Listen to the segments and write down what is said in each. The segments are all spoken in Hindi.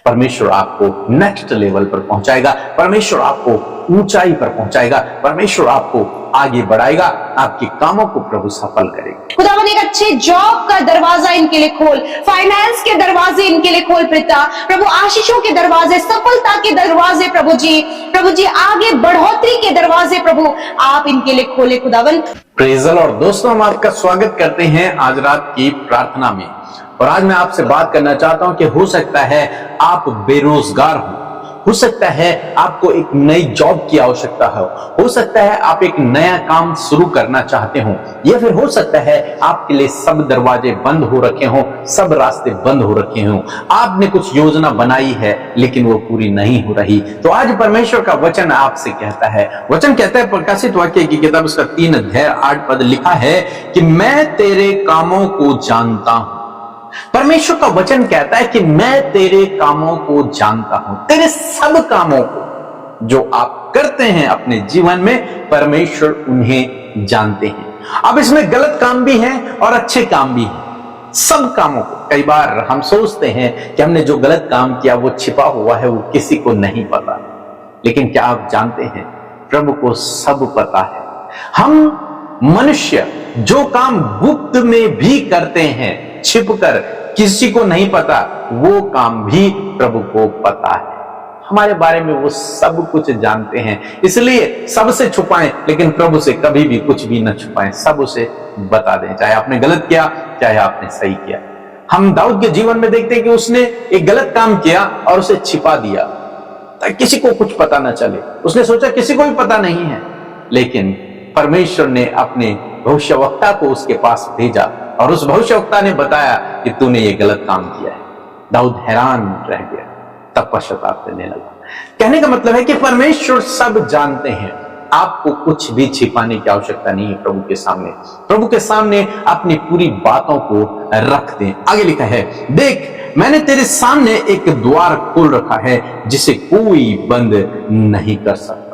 परमेश्वर आपको नेक्स्ट लेवल पर पहुंचाएगा, परमेश्वर आपको ऊंचाई पर पहुंचाएगा, परमेश्वर आपको आगे बढ़ाएगा, आपके कामों को प्रभु सफल करेगा। खुदावन एक अच्छे जॉब का दरवाजा इनके लिए खोल, फाइनेंस के दरवाजे इनके लिए खोल पिता प्रभु, आशीषों के दरवाजे, सफलता के दरवाजे प्रभु जी आगे बढ़ोतरी के दरवाजे प्रभु आप इनके लिए खोले खुदावन। Praise the Lord. दोस्तों, हम आपका स्वागत करते हैं आज रात की प्रार्थना में, और आज मैं आपसे बात करना चाहता हूं कि हो सकता है आप बेरोजगार हो सकता है आपको एक नई जॉब की आवश्यकता हो सकता है आप एक नया काम शुरू करना चाहते हो, या फिर हो सकता है आपके लिए सब दरवाजे बंद हो रखे हो, सब रास्ते बंद हो रखे हो, आपने कुछ योजना बनाई है लेकिन वो पूरी नहीं हो रही। तो आज परमेश्वर का वचन आपसे कहता है, वचन कहता है प्रकाशित वाक्य की किताब उसका 3 अध्याय 8 पद लिखा है कि मैं तेरे कामों को जानता हूं। परमेश्वर का वचन कहता है कि मैं तेरे कामों को जानता हूं, तेरे सब कामों को जो आप करते हैं अपने जीवन में, परमेश्वर उन्हें जानते हैं। अब इसमें गलत काम भी है और अच्छे काम भी है, सब कामों को। कई बार हम सोचते हैं कि हमने जो गलत काम किया वो छिपा हुआ है, वो किसी को नहीं पता, लेकिन क्या आप जानते हैं प्रभु को सब पता है। हम मनुष्य जो काम गुप्त में भी करते हैं, छिपकर, किसी को नहीं पता, वो काम भी प्रभु को पता है। हमारे बारे में वो सब कुछ जानते हैं, इसलिए सबसे छुपाएं लेकिन प्रभु से कभी भी कुछ भी न छुपाएं, सब उसे बता दें, चाहे आपने गलत किया चाहे आपने सही किया। हम दाऊद के जीवन में देखते हैं कि उसने एक गलत काम किया और उसे छिपा दिया ताकि किसी को कुछ पता न चले। उसने सोचा किसी को भी पता नहीं है, लेकिन परमेश्वर ने अपने भविष्यवक्ता को उसके पास भेजा और उस भविष्यवक्ता ने बताया कि तूने ये गलत काम किया है। दाऊद हैरान रह गया, तब पश्चाताप करने लगा। कहने का मतलब है कि परमेश्वर सब जानते हैं, आपको कुछ भी छिपाने की आवश्यकता नहीं है। प्रभु के सामने अपनी पूरी बातों को रख दें। आगे लिखा है, देख मैंने तेरे सामने एक द्वार खोल रखा है जिसे कोई बंद नहीं कर सकता।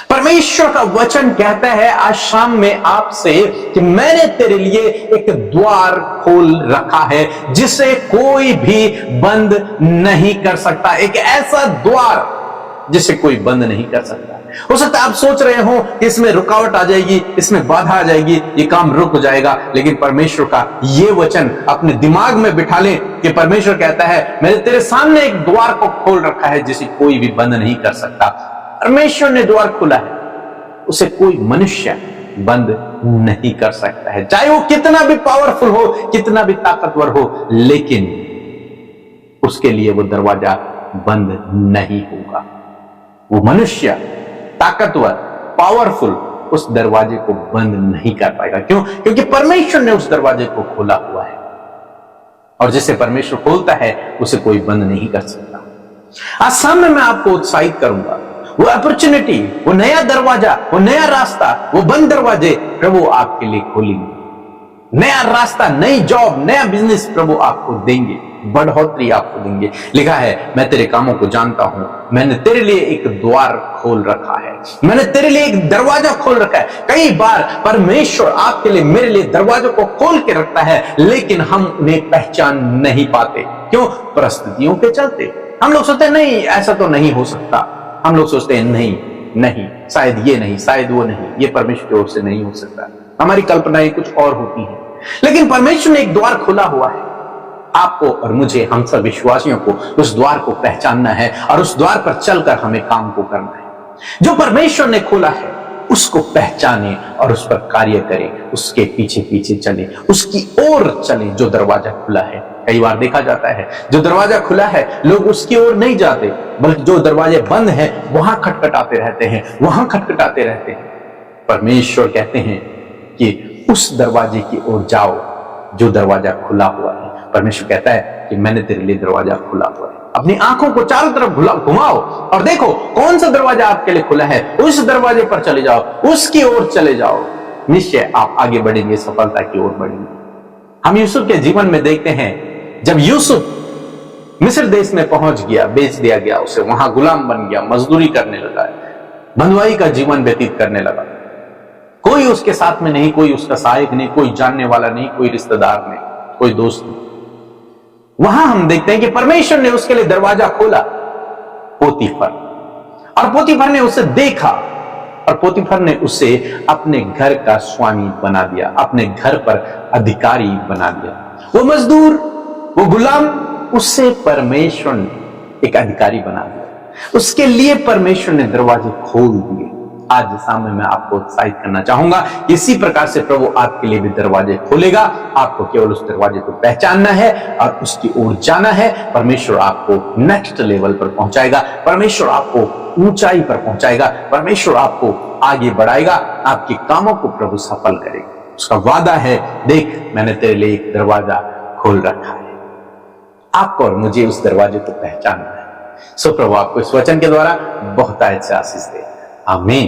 परमेश्वर का वचन कहता है आज शाम में आपसे कि मैंने तेरे लिए एक द्वार खोल रखा है जिसे कोई भी बंद नहीं कर सकता। एक ऐसा द्वार जिसे कोई बंद नहीं कर सकता। हो सकता है आप सोच रहे हो कि इसमें रुकावट आ जाएगी, इसमें बाधा आ जाएगी, ये काम रुक जाएगा, लेकिन परमेश्वर का ये वचन अपने दिमाग में बिठा लें कि परमेश्वर कहता है मैंने तेरे सामने एक द्वार को खोल रखा है जिसे कोई भी बंद नहीं कर सकता। परमेश्वर ने द्वार खोला है, उसे कोई मनुष्य बंद नहीं कर सकता है, चाहे वो कितना भी पावरफुल हो, कितना भी ताकतवर हो, लेकिन उसके लिए वो दरवाजा बंद नहीं होगा। वो मनुष्य ताकतवर, पावरफुल, उस दरवाजे को बंद नहीं कर पाएगा। क्यों? क्योंकि परमेश्वर ने उस दरवाजे को खोला हुआ है, और जिसे परमेश्वर खोलता है उसे कोई बंद नहीं कर सकता। आज सामने मैं आपको उत्साहित करूंगा, वो अपॉर्चुनिटी, वो नया दरवाजा, वो नया रास्ता, वो बंद दरवाजे प्रभु आपके लिए खोलेंगे। नया रास्ता, नई जॉब, नया बिजनेस प्रभु आपको देंगे, बढ़ोतरी आपको देंगे। लिखा है मैं तेरे कामों को जानता हूं, मैंने तेरे लिए एक द्वार खोल रखा है, मैंने तेरे लिए एक दरवाजा खोल रखा है। कई बार परमेश्वर आपके लिए, मेरे लिए दरवाजों को खोल के रखता है, लेकिन हम उन्हें पहचान नहीं पाते। क्यों? परिस्थितियों के चलते। हम लोग सोचते हैं नहीं ऐसा तो नहीं हो सकता, हम लोग सोचते हैं नहीं, शायद ये नहीं, शायद वो नहीं, ये परमेश्वर की ओर से नहीं हो सकता। हमारी कल्पनाएं कुछ और होती हैं, लेकिन परमेश्वर ने एक द्वार खोला हुआ है। आपको और मुझे, हम सब विश्वासियों को उस द्वार को पहचानना है और उस द्वार पर चलकर हमें काम को करना है। जो परमेश्वर ने खोला है उसको पहचाने और उस पर कार्य करें, उसके पीछे पीछे चले, उसकी ओर चले जो दरवाजा खुला है। कई बार देखा जाता है जो दरवाजा खुला है लोग उसकी ओर नहीं जाते, बल्कि जो दरवाजे बंद हैं वहां खटखटाते रहते हैं। परमेश्वर कहते हैं कि उस दरवाजे की ओर जाओ जो दरवाजा खुला हुआ है। परमेश्वर कहता है कि मैंने तेरे लिए दरवाजा खुला हुआ है। अपनी आंखों को चारों तरफ घुमाओ और देखो कौन सा दरवाजा आपके लिए खुला है, उस दरवाजे पर चले जाओ, उसकी ओर चले जाओ, निश्चय आप आगे बढ़ेंगे, सफलता की ओर बढ़ेंगे। हम यूसुफ के जीवन में देखते हैं, जब यूसुफ मिस्र देश में पहुंच गया, बेच दिया गया, उसे वहां गुलाम बन गया, मजदूरी करने लगा, बंधुआई का जीवन व्यतीत करने लगा। कोई उसके साथ में नहीं, कोई उसका सहायक नहीं, कोई जानने वाला नहीं, कोई रिश्तेदार नहीं, कोई दोस्त नहीं। वहां हम देखते हैं कि परमेश्वर ने उसके लिए दरवाजा खोला, पोतीफर, और पोतीफर ने उसे देखा और पोतीफर ने उसे अपने घर का स्वामी बना दिया, अपने घर पर अधिकारी बना दिया। वो मजदूर, वो गुलाम, उससे परमेश्वर ने एक अधिकारी बना दिया। उसके लिए परमेश्वर ने दरवाजे खोल दिए। आज सामने मैं आपको उत्साहित करना चाहूंगा, इसी प्रकार से प्रभु आपके लिए भी दरवाजे खोलेगा। आपको केवल उस दरवाजे को पहचानना है और उसकी ओर जाना है। परमेश्वर आपको नेक्स्ट लेवल पर पहुंचाएगा, परमेश्वर आपको ऊंचाई पर पहुंचाएगा, परमेश्वर आपको आगे बढ़ाएगा, आपके कामों को प्रभु सफल करेगा। उसका वादा है, देख मैंने तेरे लिए एक दरवाजा खोल रखा है। आपको और मुझे उस दरवाजे को पहचानना है। सो प्रभु आपको इस वचन के द्वारा बहुत अच्छे आशीष दे। आमीन।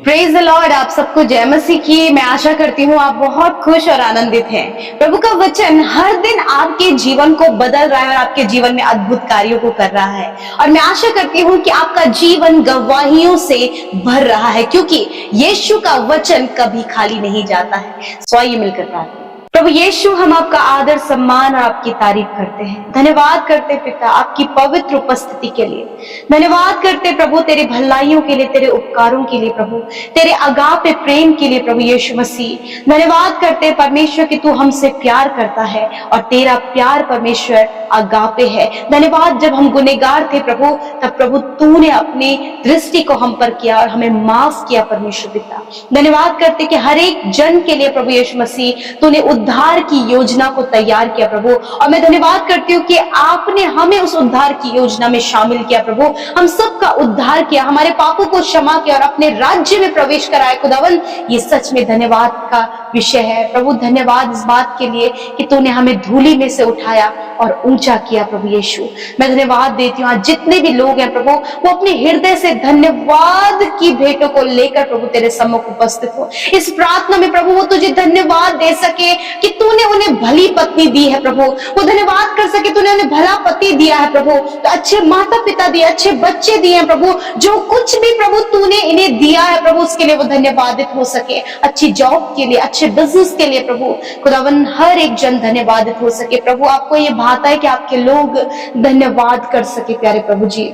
Praise the Lord. आप सबको जय मसीह की। मैं आशा करती हूँ आप बहुत खुश और आनंदित हैं। प्रभु का वचन हर दिन आपके जीवन को बदल रहा है और आपके जीवन में अद्भुत कार्यों को कर रहा है। और मैं आशा करती हूँ कि आपका जीवन गवाहियों से भर रहा है, क्योंकि यीशु का वचन कभी खाली नहीं जाता है। स्वाइए मिलकर प्रार्थना। प्रभु यीशु, हम आपका आदर सम्मान और आपकी तारीफ करते हैं। धन्यवाद करते पिता आपकी पवित्र उपस्थिति के लिए। धन्यवाद करते प्रभु तेरे भलाइयों के लिए, तेरे उपकारों के लिए, प्रभु तेरे अगापे प्रेम के लिए। प्रभु यीशु मसीह, धन्यवाद करते परमेश्वर कि तू हमसे प्यार करता है और तेरा प्यार परमेश्वर अगापे है। धन्यवाद, जब हम गुनहगार थे प्रभु, तब प्रभु तूने अपनी दृष्टि को हम पर किया और हमें माफ किया परमेश्वर पिता। धन्यवाद करते कि हर एक जन के लिए प्रभु यीशु मसीह तूने उद्धार की योजना को तैयार किया प्रभु। और मैं धन्यवाद करती हूँ कि आपने हमें उस उद्धार की योजना में शामिल किया प्रभु। हम सबका उद्धार किया, हमारे पापों को क्षमा किया और अपने राज्य में प्रवेश कराया। खुदावन, ये सच में धन्यवाद का विषय है प्रभु। धन्यवाद इस बात के लिए कि तूने हमें धूली में से उठाया और ऊंचा किया प्रभु यीशु। मैं धन्यवाद देती हूँ आज जितने भी लोग हैं प्रभु, वो अपने हृदय से धन्यवाद की भेंटों को लेकर प्रभु तेरे सम्मुख उपस्थित हो। इस प्रार्थना में प्रभु वो तुझे धन्यवाद दे सके कि तूने उन्हें भली पत्नी दी है प्रभु। वो धन्यवाद कर सके तूने उन्हें भला पति दिया है प्रभु, तो अच्छे माता पिता दिए, अच्छे बच्चे दिए हैं प्रभु। जो कुछ भी प्रभु तूने इन्हें दिया है प्रभु, उसके लिए वो धन्यवादित हो सके। अच्छी जॉब के लिए, अच्छे बिजनेस के लिए प्रभु खुदावन, हर एक जन धन्यवादित हो सके प्रभु। आपको ये भाता है कि आपके लोग धन्यवाद कर सके प्यारे प्रभु जी।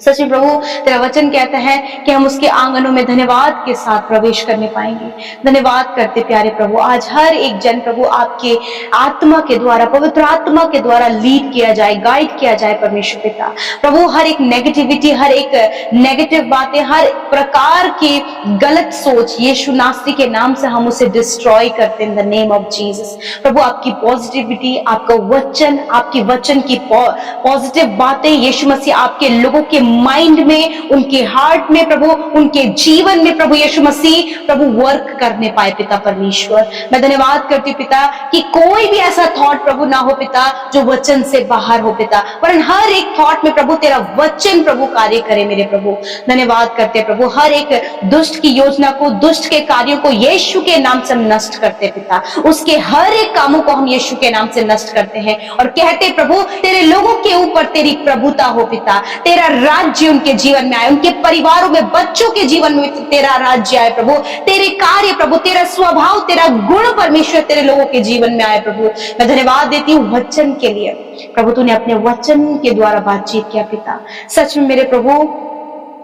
सच में प्रभु तेरा वचन कहता है कि हम उसके आंगनों में धन्यवाद के साथ प्रवेश करने पाएंगे। धन्यवाद करते प्यारे प्रभु। आज हर एक जन प्रभु आपके आत्मा के द्वारा, पवित्र आत्मा के द्वारा लीड किया जाए, गाइड किया जाए परमेश्वर पिता। प्रभु हर एक नेगेटिविटी, हर एक नेगेटिव बातें, हर प्रकार की गलत सोच यीशु नासरी के नाम से हम उसे डिस्ट्रॉय करते in the name of Jesus. प्रभु आपकी पॉजिटिविटी, आपका वचन, आपकी वचन की पॉजिटिव बातें यीशु मसीह आपके लोगों के माइंड में, उनके हार्ट में प्रभु, उनके जीवन में प्रभु यीशु मसीह प्रभु वर्क करने पाए पिता परमेश्वर। मैं धन्यवाद करती हूँ पिता कि कोई भी ऐसा थॉट प्रभु ना हो पिता जो वचन से बाहर हो पिता, वरन हर एक थॉट में प्रभु तेरा वचन प्रभु कार्य करे मेरे प्रभु। धन्यवाद करते प्रभु, हर एक दुष्ट की योजना को, दुष्ट के कार्यों को यीशु के नाम से नष्ट करते पिता। उसके हर एक कामों को हम यीशु के नाम से नष्ट करते हैं और कहते प्रभु तेरे लोगों के ऊपर तेरी प्रभुता हो पिता, तेरा राज्य उनके जीवन में आए, उनके परिवारों में, बच्चों के जीवन में तेरा राज्य आए प्रभु। तेरे कार्य प्रभु, तेरा स्वभाव, तेरा गुण परमेश्वर तेरे लोगों के जीवन में आए प्रभु। मैं धन्यवाद देती हूँ वचन के लिए प्रभु, तूने अपने वचन के द्वारा बातचीत किया पिता। सच में मेरे प्रभु,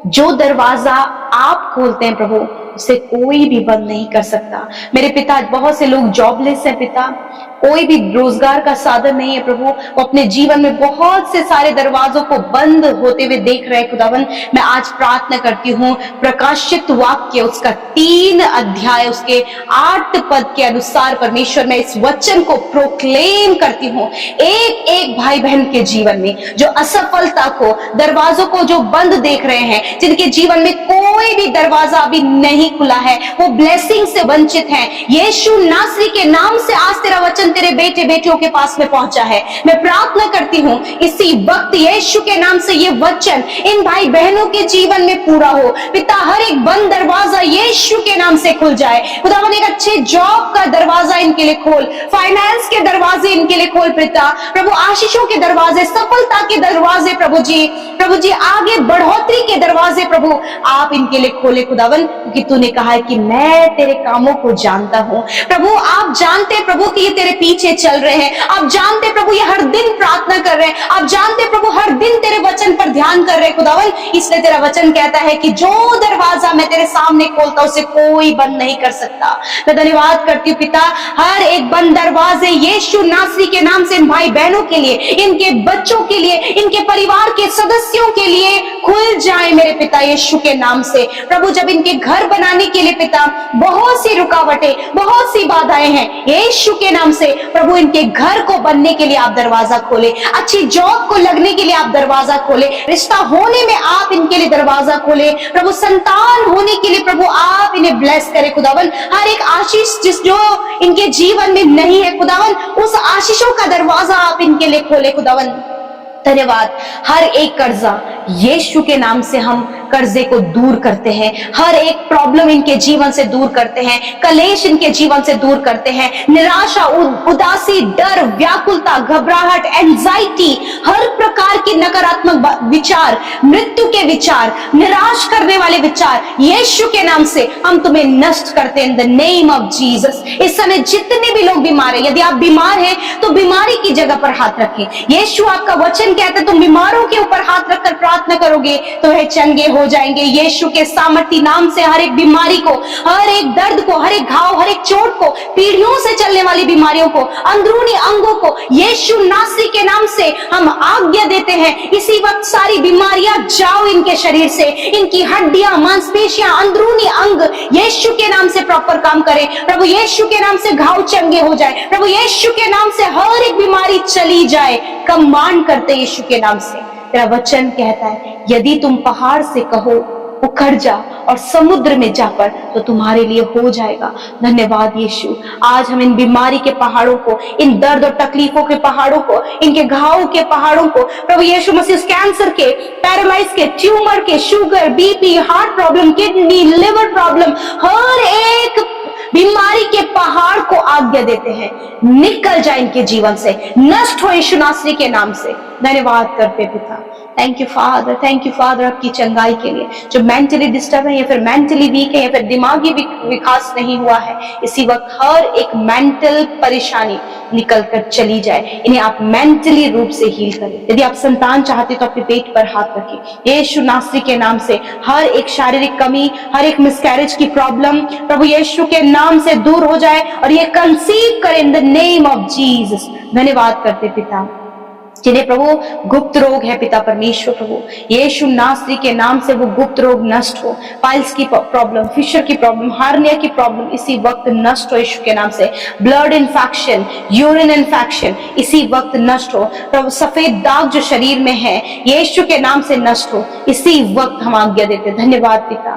जो दरवाजा आप खोलते हैं प्रभु उसे कोई भी बंद नहीं कर सकता। मेरे पिता, बहुत से लोग जॉबलेस हैं पिता, कोई भी रोजगार का साधन नहीं है प्रभु। वो अपने जीवन में बहुत से सारे दरवाजों को बंद होते हुए देख रहे हैं खुदावन। मैं आज प्रार्थना करती हूँ प्रकाशित वाक्य उसका 3 अध्याय उसके 8 पद के अनुसार परमेश्वर, मैं इस वचन को प्रोक्लेम करती हूँ एक एक भाई बहन के जीवन में, जो असफलता को, दरवाजों को जो बंद देख रहे हैं, जिनके जीवन में कोई भी दरवाजा अभी नहीं खुला है, वो ब्लेसिंग से वंचित हैं, यीशु नासरी के नाम से आज तेरा वचन तेरे बेटे बेटियों के पास में पहुंचा है। मैं प्रार्थना करती हूँ इसी वक्त यीशु के नाम से ये वचन इन भाई बहनों के जीवन में पूरा हो पिता। हर एक बंद दरवाजा यीशु के नाम से खुल जाए खुदावन। एक अच्छे जॉब का दरवाजा इनके लिए खोल, फाइनेंस के दरवाजे इनके लिए खोल पिता प्रभु, आशीषों के दरवाजे, सफलता के दरवाजे प्रभु जी, प्रभु जी आगे बढ़ोतरी के दरवाजे प्रभु आप इनके लिए खोले खुदावन, क्योंकि तूने कहा है कि मैं तेरे कामों को जानता हूं। प्रभु आप जानते प्रभु कि ये तेरे पीछे चल रहे हैं, आप जानते प्रभु ये हर दिन प्रार्थना कर रहे हैं, आप जानते प्रभु हर दिन तेरे वचन पर ध्यान कर रहे हैं खुदावन। इसलिए तेरा वचन कहता है कि जो दरवाजा मैं तेरे सामने खोलता उसे कोई बंद नहीं कर सकता। मैं धन्यवाद करती हूँ पिता, हर एक बंद दरवाजे यीशु नासरी के नाम से इन भाई बहनों के लिए, इनके बच्चों के लिए, इनके परिवार के सदस्यों के लिए खुल जाए मेरे पिता यीशु के नाम से। प्रभु जब इनके घर बनाने के लिए पिता बहुत सी रुकावटें, बहुत सी बाधाएं हैं, यीशु के नाम से प्रभु इनके घर को बनने के लिए आप दरवाजा खोले, अच्छी जॉब को लगने के लिए आप दरवाजा खोले, रिश्ता होने में आप इनके लिए दरवाजा खोले, प्रभु संतान होने के लिए प्रभु आप इन्हें ब्लेस करें खुदावन। हर एक आशीष जो इनके जीवन में नहीं है खुदावन, उस आशीषों का दरवाजा आप इनके लिए खोले खुदावन। धन्यवाद। हर एक कर्जा यीशु के नाम से हम कर्जे को दूर करते हैं, हर एक प्रॉब्लम इनके जीवन से दूर करते हैं, कलेश इनके जीवन से दूर करते हैं, निराशा, उदासी, डर, व्याकुलता, घबराहट, एंजाइटी, हर प्रकार की नकारात्मक विचार, मृत्यु के विचार, निराश करने वाले विचार यीशु के नाम से हम तुम्हें नष्ट करते हैं इन द नेम ऑफ जीसस। इस समय जितने भी लोग बीमार हैं, यदि आप बीमार हैं तो बीमारी की जगह पर हाथ रखें। यीशु आपका वचन कहते तुम बीमारों के ऊपर हाथ रखकर प्रार्थना करोगे तो वह चंगे हो जाएंगे। यीशु के सामर्थी नाम से हर एक बीमारी को, हर एक दर्द को, हर एक घाव, हर एक चोट को, पीढ़ियों से चलने वाली बीमारियों को, अंदरूनी अंगों को यीशु नासरी के नाम से हम आज्ञा देते हैं। इसी वक्त सारी बीमारियां जाओ इनके शरीर से, इनकी हड्डियां, मांसपेशियां, अंदरूनी अंग यीशु के नाम से प्रॉपर काम करें। प्रभु यीशु के नाम से घाव चंगे हो जाए, प्रभु यीशु के नाम से हर एक बीमारी चली जाए। कमांड करते यीशु के नाम से। तेरा वचन कहता है यदि तुम पहाड़ से कहो उखड़ जा और समुद्र में जा पड़ तो तुम्हारे लिए हो जाएगा। धन्यवाद यीशु। आज हम इन बीमारी के पहाड़ों को, इन दर्द और तकलीफों के पहाड़ों को, इनके घावों के पहाड़ों को प्रभु यीशु मसीह कैंसर के, पैरालाइज के, ट्यूमर के, sugar, BP, heart problem, kidney, liver problem, हर एक बीमारी के पहाड़ को आज्ञा देते हैं निकल जाए इनके जीवन से, नष्ट हो यीशु नासरी के नाम से। धन्यवाद करते पिता। Thank you father, thank you father आपकी चंगाई के लिए। जो मेंटली डिस्टर्ब है या फिर मेंटली वीक है या फिर दिमागी विकास नहीं हुआ है, इसी वक्त हर एक मेंटल परेशानी निकल कर चली जाए। इन्हें आप मेंटली रूप से हील करें। यदि आप संतान चाहते तो अपने पेट पर हाथ रखें। यीशु नासरी के नाम से हर एक शारीरिक कमी, हर एक मिसकैरेज की प्रॉब्लम प्रभु यीशु के नाम से दूर हो जाए और ये कंसीव करें इन द नेम ऑफ जीसस। धन्यवाद करते पिता। जिन्हें प्रभु गुप्त रोग है पिता परमेश्वर, प्रभु यीशु नासरी के नाम से वो गुप्त रोग नष्ट हो। पाइल्स की प्रॉब्लम, फिशर की प्रॉब्लम, हार्निया की प्रॉब्लम इसी वक्त नष्ट हो यीशु के नाम से। ब्लड इन्फेक्शन, यूरिन इन्फेक्शन इसी वक्त नष्ट हो। प्रभु सफेद दाग जो शरीर में है यीशु के नाम से नष्ट हो, इसी वक्त हम आज्ञा देते। धन्यवाद पिता।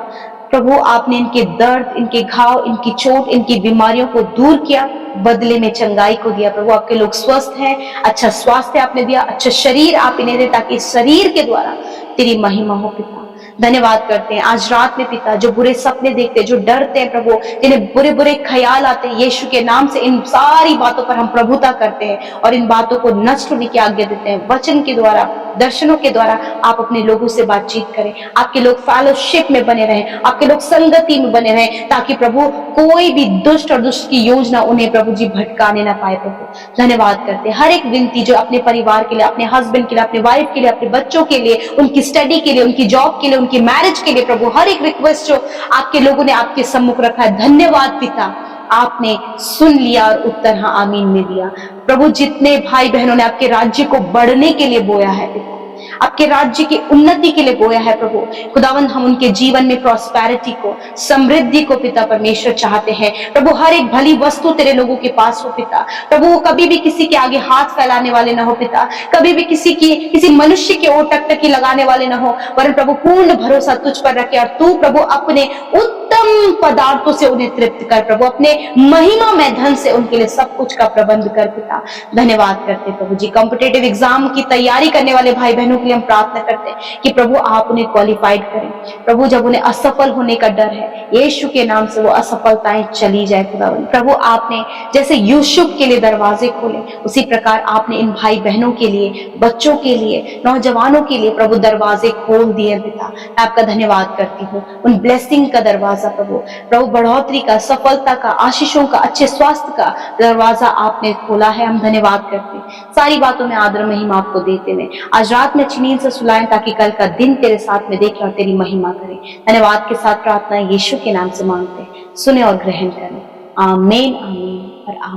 प्रभु आपने इनके दर्द, इनके घाव, इनकी चोट, इनकी बीमारियों को दूर किया, बदले में चंगाई को दिया। प्रभु आपके लोग स्वस्थ हैं, अच्छा स्वास्थ्य आपने दिया, अच्छा शरीर आप इन्हें दे ताकि शरीर के द्वारा तेरी महिमा हो पिता। धन्यवाद करते हैं आज रात में पिता, जो बुरे सपने देखते, जो डरते हैं प्रभु, जिन्हें बुरे बुरे ख्याल आते हैं, यीशु के नाम से इन सारी बातों पर हम प्रभुता करते हैं और इन बातों को नष्ट होने की आज्ञा देते हैं। वचन के द्वारा, दर्शनों के द्वारा आप अपने लोगों से बातचीत करें। आपके लोग फेलोशिप में बने रहें, आपके लोग संगति में बने रहें, ताकि प्रभु कोई भी दुष्ट और दुष्ट की योजना उन्हें प्रभु जी भटकाने ना पाए। प्रभु धन्यवाद करते हैं। हर एक विनती जो अपने परिवार के लिए, अपने हस्बैंड के लिए, अपने वाइफ के लिए, अपने बच्चों के लिए, उनकी स्टडी के लिए, उनकी जॉब के लिए, उनकी मैरिज के लिए, प्रभु हर एक रिक्वेस्ट जो आपके लोगों ने आपके सम्मुख रखा है, धन्यवाद पिता, आपने सुन लिया और उत्तर हाँ आमीन में दिया। प्रभु जितने भाई बहनों ने आपके राज्य को बढ़ने के लिए बोया है पिता, आपके राज्य की उन्नति के लिए बोया है प्रभु खुदावंद, हम उनके जीवन में प्रॉस्पेरिटी को, समृद्धि को पिता परमेश्वर चाहते हैं। प्रभु हर एक भली वस्तु तेरे लोगों के पास हो पिता। प्रभु वो कभी भी किसी के आगे हाथ फैलाने वाले ना हो पिता, कभी भी किसी मनुष्य के ओर टकटकी लगाने वाले ना हो, वरन प्रभु पूर्ण भरोसा तुझ पर रखे और तू प्रभु अपने उत्तर उत्तम पदार्थों से उन्हें तृप्त कर प्रभु, अपने महिमा में धन से उनके लिए सब कुछ का प्रबंध कर पिता। धन्यवाद करते प्रभु जी, कॉम्पिटेटिव एग्जाम की तैयारी करने वाले भाई बहनों के लिए हम प्रार्थना करते हैं कि प्रभु आप उन्हें क्वालिफाइड करें। प्रभु जब उन्हें असफल होने का डर है, यीशु के नाम से वो असफलताएं चली जाए खुदावन। प्रभु आपने जैसे यूसुफ के लिए दरवाजे खोले, उसी प्रकार आपने इन भाई बहनों के लिए, बच्चों के लिए, नौजवानों के लिए प्रभु दरवाजे खोल दिए पिता। मैं आपका धन्यवाद करती हूँ उन ब्लेसिंग का दरवाजा प्रभु, बढ़ोतरी का, सफलता का, आशीषों का, अच्छे स्वास्थ्य का दरवाजा आपने खोला है। हम धन्यवाद करते हैं, सारी बातों में आदर महिमा आपको देते हैं। आज रात में अच्छी नींद से सुलाएं ताकि कल का दिन तेरे साथ में देख लो, तेरी महिमा करें। धन्यवाद के साथ प्रार्थना यीशु के नाम से मांगते हैं, सुने और ग्रहण करें। आमीन, आमीन और आमीन।